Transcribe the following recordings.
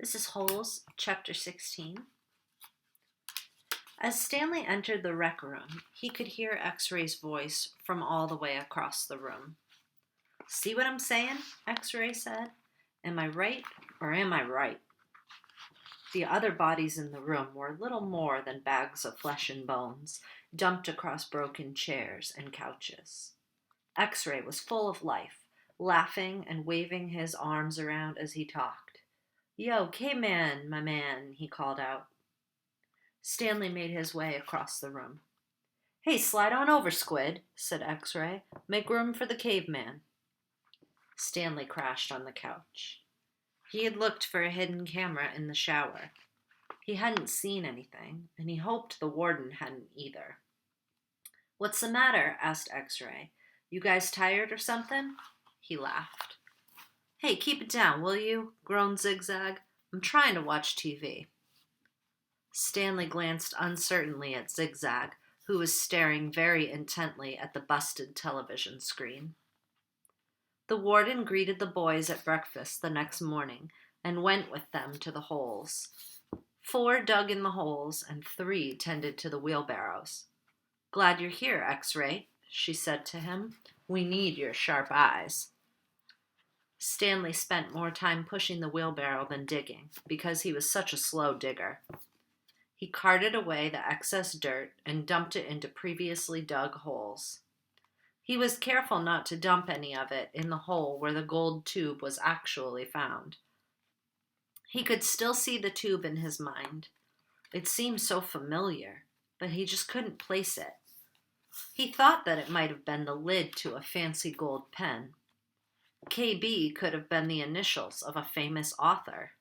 This is Holes, Chapter 16. As Stanley entered the rec room, he could hear X-Ray's voice from all the way across the room. "See what I'm saying?" X-Ray said. "Am I right or am I right?" The other bodies in the room were little more than bags of flesh and bones, dumped across broken chairs and couches. X-Ray was full of life, laughing and waving his arms around as he talked. "Yo, K-Man, my man," he called out. Stanley made his way across the room. "Hey, slide on over, Squid," said X-Ray. "Make room for the caveman." Stanley crashed on the couch. He had looked for a hidden camera in the shower. He hadn't seen anything, and he hoped the warden hadn't either. "What's the matter?" asked X-Ray. "You guys tired or something?" He laughed. "Hey, keep it down, will you?" groaned Zigzag. "I'm trying to watch TV." Stanley glanced uncertainly at Zigzag, who was staring very intently at the busted television screen. The warden greeted the boys at breakfast the next morning and went with them to the holes. 4 dug in the holes and 3 tended to the wheelbarrows. "Glad you're here, X-Ray," she said to him. "We need your sharp eyes." Stanley spent more time pushing the wheelbarrow than digging, because he was such a slow digger. He carted away the excess dirt and dumped it into previously dug holes. He was careful not to dump any of it in the hole where the gold tube was actually found. He could still see the tube in his mind. It seemed so familiar, but he just couldn't place it. He thought that it might have been the lid to a fancy gold pen. KB could have been the initials of a famous author.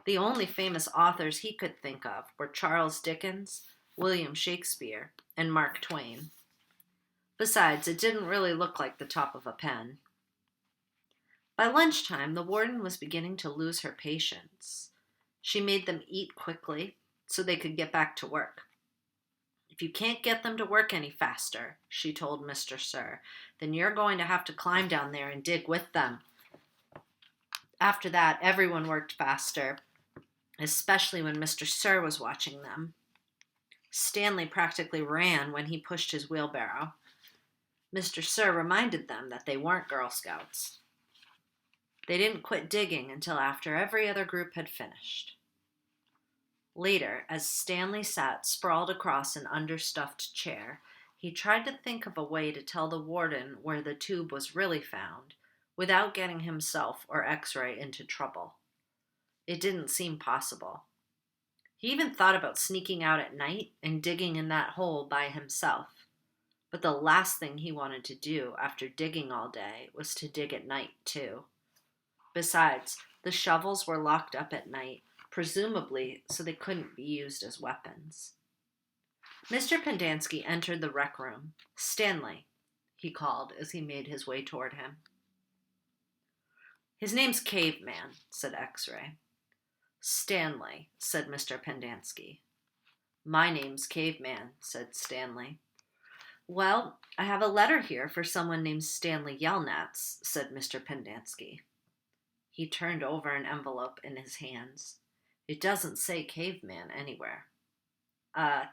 The only famous authors he could think of were Charles Dickens, William Shakespeare, and Mark Twain. Besides, it didn't really look like the top of a pen. By lunchtime, the warden was beginning to lose her patience. She made them eat quickly so they could get back to work. "If you can't get them to work any faster," she told Mr. Sir, "then you're going to have to climb down there and dig with them." After that, everyone worked faster, especially when Mr. Sir was watching them. Stanley practically ran when he pushed his wheelbarrow. Mr. Sir reminded them that they weren't Girl Scouts. They didn't quit digging until after every other group had finished. Later, as Stanley sat sprawled across an understuffed chair, he tried to think of a way to tell the warden where the tube was really found without getting himself or X-Ray into trouble. It didn't seem possible. He even thought about sneaking out at night and digging in that hole by himself. But the last thing he wanted to do after digging all day was to dig at night, too. Besides, the shovels were locked up at night, presumably so they couldn't be used as weapons. Mr. Pendanski entered the rec room. "Stanley," he called as he made his way toward him. "His name's Caveman," said X-Ray. "Stanley," said Mr. Pendanski. "My name's Caveman," said Stanley. "Well, I have a letter here for someone named Stanley Yelnats," said Mr. Pendanski. He turned over an envelope in his hands. "It doesn't say Caveman anywhere."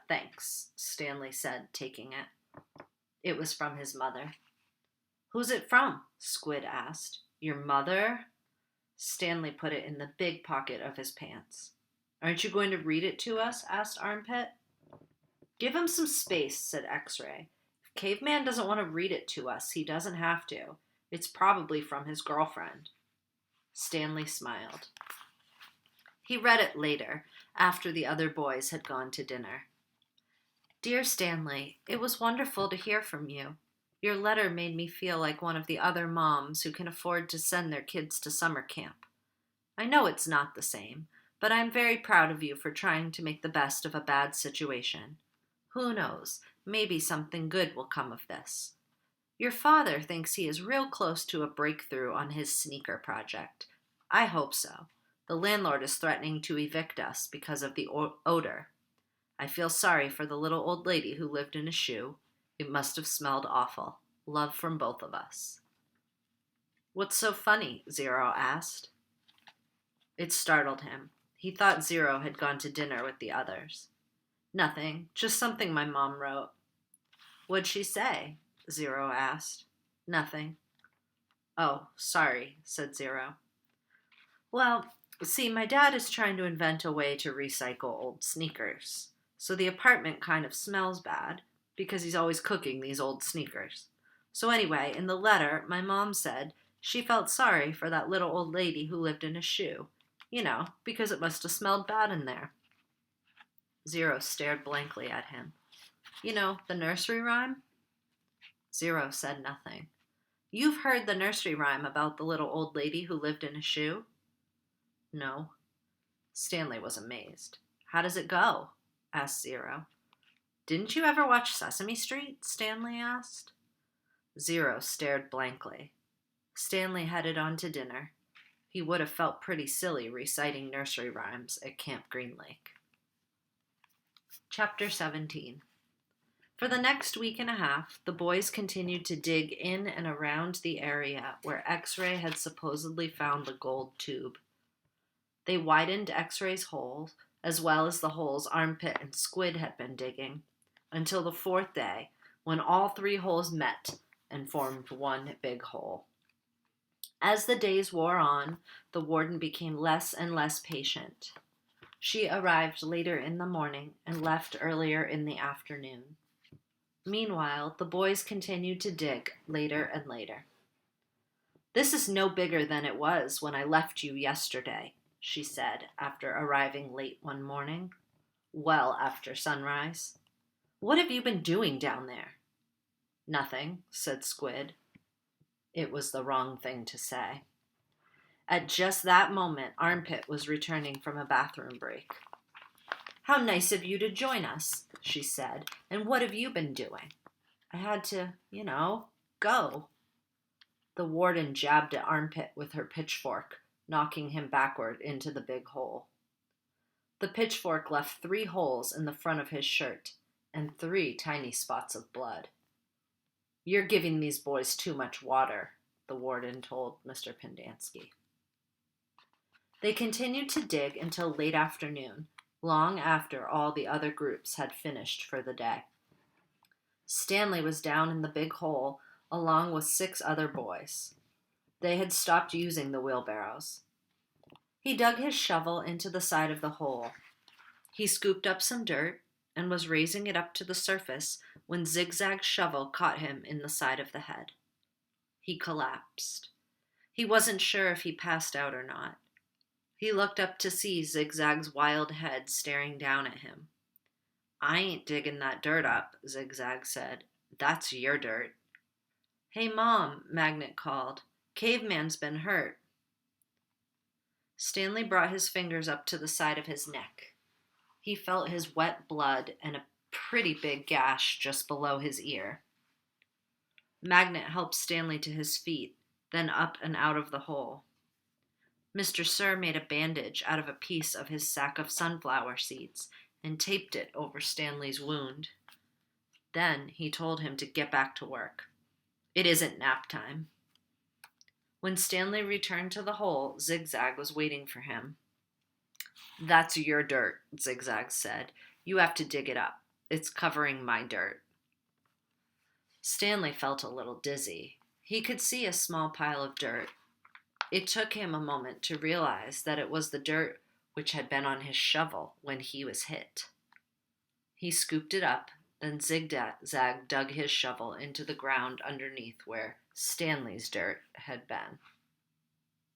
Thanks," Stanley said, taking it. It was from his mother. "Who's it from?" Squid asked. "Your mother?" Stanley put it in the big pocket of his pants. "Aren't you going to read it to us?" asked Armpit. "Give him some space," said X-Ray. "If Caveman doesn't want to read it to us, he doesn't have to. It's probably from his girlfriend." Stanley smiled. He read it later, after the other boys had gone to dinner. "Dear Stanley, it was wonderful to hear from you. Your letter made me feel like one of the other moms who can afford to send their kids to summer camp. I know it's not the same, but I'm very proud of you for trying to make the best of a bad situation. Who knows, maybe something good will come of this. Your father thinks he is real close to a breakthrough on his sneaker project. I hope so. The landlord is threatening to evict us because of the odor. I feel sorry for the little old lady who lived in a shoe. It must have smelled awful. Love from both of us." "What's so funny?" Zero asked. It startled him. He thought Zero had gone to dinner with the others. Nothing, just something my mom wrote. What'd she say? Zero asked. Nothing. Oh, sorry, said Zero. Well, see, my dad is trying to invent a way to recycle old sneakers. So the apartment kind of smells bad because he's always cooking these old sneakers. So anyway, in the letter, my mom said she felt sorry for that little old lady who lived in a shoe. You know, because it must have smelled bad in there. Zero stared blankly at him. You know, the nursery rhyme? Zero said nothing. You've heard the nursery rhyme about the little old lady who lived in a shoe? No. Stanley was amazed. How does it go? Asked Zero. Didn't you ever watch Sesame Street? Stanley asked. Zero stared blankly. Stanley headed on to dinner. He would have felt pretty silly reciting nursery rhymes at Camp Green Lake. Chapter 17. For the next week and a half, the boys continued to dig in and around the area where X-Ray had supposedly found the gold tube. They widened X-Ray's holes, as well as the holes Armpit and Squid had been digging, until the fourth day, when all three holes met and formed one big hole. As the days wore on, the warden became less and less patient. She arrived later in the morning and left earlier in the afternoon. Meanwhile, the boys continued to dig later and later. This is no bigger than it was when I left you yesterday, she said after arriving late one morning, well after sunrise. What have you been doing down there? Nothing, said Squid. It was the wrong thing to say. At just that moment, Armpit was returning from a bathroom break. How nice of you to join us, she said. And what have you been doing? I had to, go. The warden jabbed at Armpit with her pitchfork, knocking him backward into the big hole. The pitchfork left 3 holes in the front of his shirt and 3 tiny spots of blood. You're giving these boys too much water, the warden told Mr. Pendanski. They continued to dig until late afternoon, long after all the other groups had finished for the day. Stanley was down in the big hole along with 6 other boys. They had stopped using the wheelbarrows. He dug his shovel into the side of the hole. He scooped up some dirt and was raising it up to the surface when Zigzag's shovel caught him in the side of the head. He collapsed. He wasn't sure if he passed out or not. He looked up to see Zigzag's wild head staring down at him. I ain't digging that dirt up, Zigzag said. That's your dirt. Hey, Mom, Magnet called. Caveman's been hurt. Stanley brought his fingers up to the side of his neck. He felt his wet blood and a pretty big gash just below his ear. Magnet helped Stanley to his feet, then up and out of the hole. Mr. Sir made a bandage out of a piece of his sack of sunflower seeds and taped it over Stanley's wound. Then he told him to get back to work. It isn't nap time. When Stanley returned to the hole, Zigzag was waiting for him. That's your dirt, Zigzag said. You have to dig it up. It's covering my dirt. Stanley felt a little dizzy. He could see a small pile of dirt. It took him a moment to realize that it was the dirt which had been on his shovel when he was hit. He scooped it up, then Zigzag dug his shovel into the ground underneath where Stanley's dirt had been.